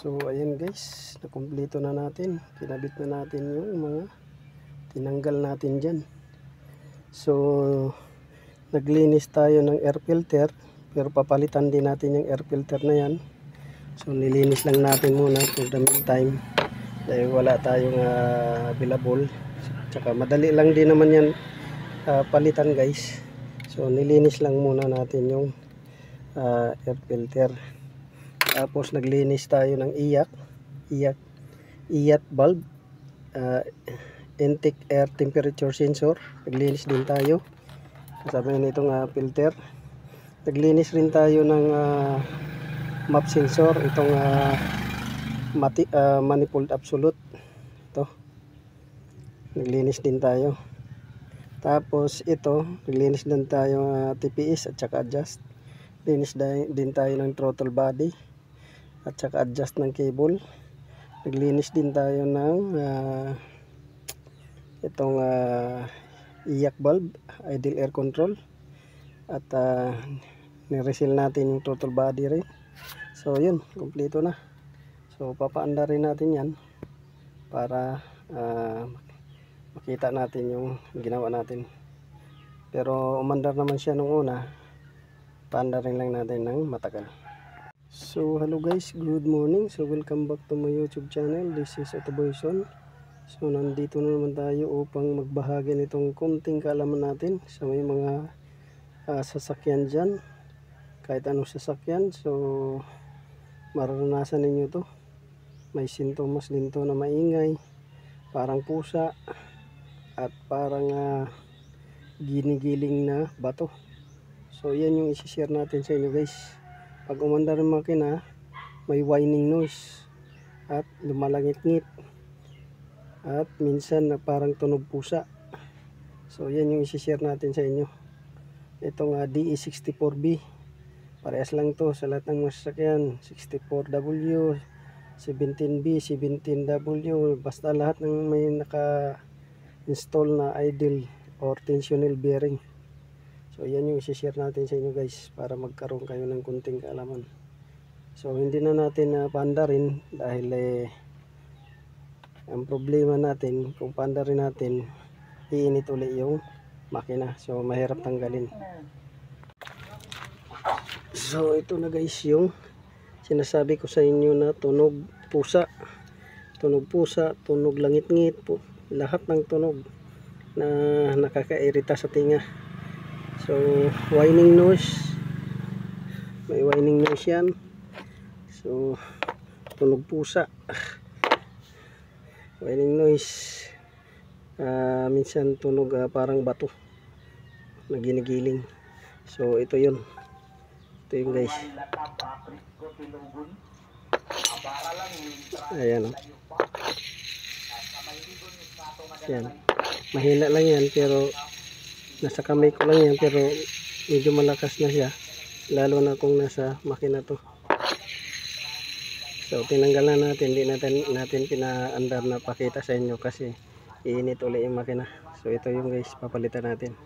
So ayan guys, nakumpleto na natin. Kinabit na natin yung mga tinanggal natin dyan. So naglinis tayo ng air filter, pero papalitan din natin yung air filter na yan. So nilinis lang natin muna for the meantime dahil wala tayong available. Tsaka madali lang din naman yan palitan guys. So nilinis lang muna natin yung air filter. Tapos naglinis tayo ng IAT bulb, intake air temperature sensor. Naglinis din tayo kasama nitong filter. Naglinis rin tayo ng map sensor, itong manifold absolute. Ito, naglinis din tayo. Tapos ito, naglinis din tayo TPS at saka adjust. Linis din tayo ng throttle body at saka adjust ng cable. Naglinis din tayo ng itong IAC bulb, idle air control, at nireseal natin yung throttle body rin. So yun, kompleto na. So papaanda rin natin yan para makita natin yung ginawa natin. Pero umandar naman siya nung una, paanda rin lang natin ng matagal. So hello guys, good morning. So welcome back to my YouTube channel. This is Otoboyson. So nandito na naman tayo upang magbahagi nitong konting kaalaman natin sa may mga sasakyan dyan, kahit anong sasakyan. So mararanasan ninyo to. May sintomas din to na maingay, parang pusa at parang ginigiling na bato. So yan yung isi-share natin sa inyo guys. Pag umandar ng makina, may whining noise at lumalangit-ngit at minsan na parang tunog pusa. So yan yung isi-share natin sa inyo. Itong DE64B, parehas lang to sa lahat ng mga sasakyan. 64W, 17B, 17W, basta lahat ng may naka-install na idle or tensional bearing. So yan yung isi-share natin sa inyo guys, para magkaroon kayo ng kunting kaalaman. So hindi na natin paandarin dahil ang problema natin, kung paandarin natin, iinit uli yung makina. So mahirap tanggalin. So ito na guys yung sinasabi ko sa inyo na tunog pusa. Tunog pusa, tunog langit-ngit po. Lahat ng tunog na nakakairita sa tinga. So whining noise, may whining noise yan. So tunog pusa, whining noise, minsan tunog parang bato na ginigiling. So ito yun guys. Ayan o. Yan, mahina lang yan, pero nasa kamay ko lang yan, pero medyo malakas na siya, lalo na kung nasa makina to. So tinanggalan natin, hindi natin pinaandar na pakita sa inyo kasi iinit ulit yung makina. So ito yung guys, papalitan natin.